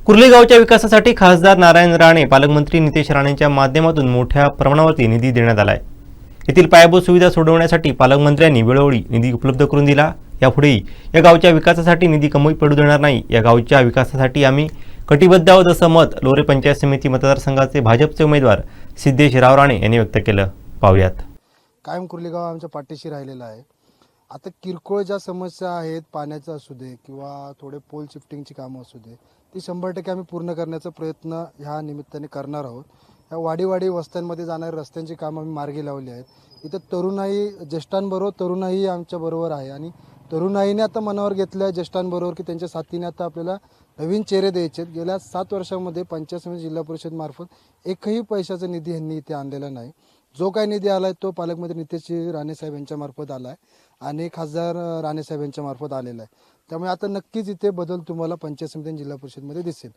कुर्ली गावच्या विकासासाठी खासदार नारायण राणे, पालकमंत्री नितेश राणेंच्या माध्यमातून मोठ्या प्रमाणावरती निधी देण्यात आलाय। येथील पायाभूत सुविधा सोडवण्यासाठी पालकमंत्र्यांनी वेळोवेळी निधी उपलब्ध करून दिला। यापुढेही या गावच्या विकासासाठी निधी कमी पडू देणार नाही। या गावच्या विकासासाठी आम्ही कटिबद्ध आहोत असं मत लोरे पंचायत समिती मतदारसंघाचे भाजपचे उमेदवार सिद्धेश राव राणे यांनी व्यक्त केलं। पाहूयात। कायम कुर्ली गाव आमच्या पाठीशी राहिलेला आहे। आता किरकोळ ज्या समस्या आहेत, पाण्याचं असू दे किंवा थोडे पोल शिफ्टिंगची कामं असू दे, ती 100% आम्ही पूर्ण करण्याचा प्रयत्न ह्या निमित्ताने करणार आहोत। ह्या वाडी वस्त्यांमध्ये जाणाऱ्या रस्त्यांची कामं आम्ही मार्गी लावली आहेत। इथं तरुणाई, ज्येष्ठांबरोबर तरुणाई आमच्या बरोबर आहे आणि तरुणाईने आता मनावर घेतलं आहे ज्येष्ठांबरोबर की त्यांच्या साथीने आता आपल्याला नवीन चेहरे द्यायचे आहेत। गेल्या 7 वर्षांमध्ये पंचायत समिती जिल्हा परिषद मार्फत एकही पैशाचा निधी यांनी इथे आणलेला नाही। जो काही निधी आला आहे तो पालकमंत्री नितेश राणे साहेब यांच्या मार्फत आला आहे आणि खासदार राणे साहेब यांच्या मार्फत आलेला आहे। त्यामुळे आता नक्कीच इथे बदल तुम्हाला पंचायत समिती आणि जिल्हा परिषदमध्ये दिसेल।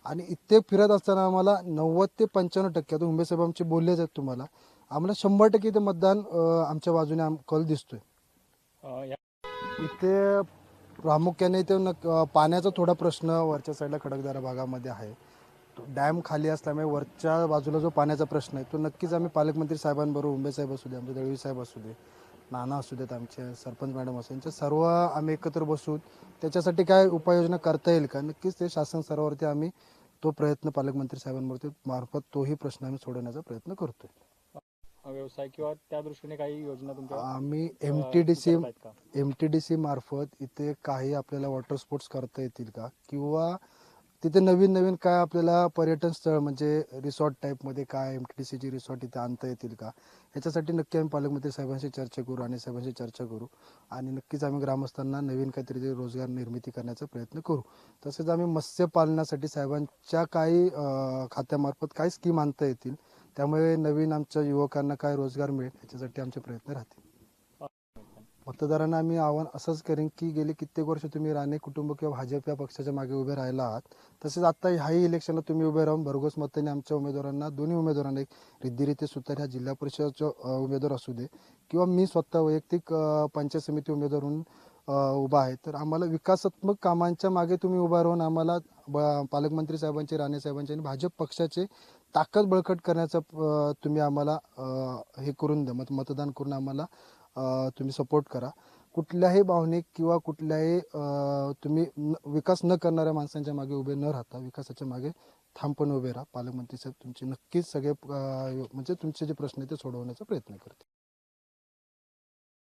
आणि इथे फिरत असताना आम्हाला 90 ते 95% आता उमेश साहेब आमचे बोललेच आहेत तुम्हाला, आम्हाला 100% इथे मतदान आमच्या बाजूने कल दिसतोय। इथे प्रामुख्याने इथे पाण्याचा थोडा प्रश्न वरच्या साईडला खडकदारा भागामध्ये आहे। डॅम खाली असल्यामुळे वरच्या बाजूला जो पाण्याचा प्रश्न आहे तो नक्कीच आम्ही पालकमंत्री साहेबांबरोबर, उमेश साहेब असू दे, आमचे दळवी साहेब असू दे, नाना असू देत, आमचे सरपंच मॅडम असू, यांच्या सर्व आम्ही एकत्र बसून त्याच्यासाठी काय उपाययोजना करता येईल का, नक्कीच ते शासन स्तरावरती आम्ही तो प्रयत्न पालकमंत्री साहेबांवरती मार्फत तोही प्रश्न आम्ही सोडवण्याचा प्रयत्न करतोय। व्यवसाय किंवा त्या दृष्टीने काही योजना तुमच्या आम्ही एमटीडीसी मार्फत इथे काही आपल्याला वॉटर स्पोर्ट्स करता येतील का, किंवा तिथे नवीन काय आपल्याला पर्यटन स्थळ म्हणजे रिसॉर्ट टाईपमध्ये काय एमटीडीसीची रिसॉर्ट इथे आणता येतील का, याच्यासाठी नक्की आम्ही पालकमंत्री साहेबांशी चर्चा करू आणि साहेबांशी चर्चा करू आणि नक्कीच आम्ही ग्रामस्थांना नवीन काहीतरी रोजगार निर्मिती करण्याचा प्रयत्न करू। तसेच आम्ही मत्स्यपालनासाठी साहेबांच्या काही खात्यामार्फत काही स्कीम आणता येतील, त्यामुळे नवीन आमच्या युवकांना काय रोजगार मिळेल याच्यासाठी आमचे प्रयत्न राहतील। मतदारांना आम्ही आव्हान असंच करेन की गेली कित्येक वर्ष तुम्ही राणे कुटुंब किंवा भाजप या पक्षाच्या मागे उभे राहिला आहात, तसेच आता ह्याही इलेक्शनला तुम्ही उभे राहून भरघोस मतांनी आमच्या उमेदवारांना, दोन्ही उमेदवारांना, एक रिद्धिरिते सुतार ह्या जिल्हा परिषदचा उमेदवार असू दे किंवा मी स्वतः वैयक्तिक पंचायत समिती उमेदवार म्हणून उभा आहे, तर आम्हाला विकासात्मक कामांच्या मागे तुम्ही उभा राहून आम्हाला पालकमंत्री साहेबांचे, राणे साहेबांचे आणि भाजप पक्षाचे ताकद बळकट करण्याचा तुम्ही आम्हाला हे करून द्या, मतदान करून आम्हाला तुम्ही सपोर्ट करा। कुठल्याही भावनिक किंवा कुठल्याही तुम्ही विकास न करणाऱ्या माणसांच्या मागे उभे न राहता विकासाच्या मागे ठामपणे उभे राहा। पालकमंत्री साहेब तुमचे नक्कीच सगळे म्हणजे तुमचे जे प्रश्न आहेत ते सोडवण्याचा प्रयत्न करतील।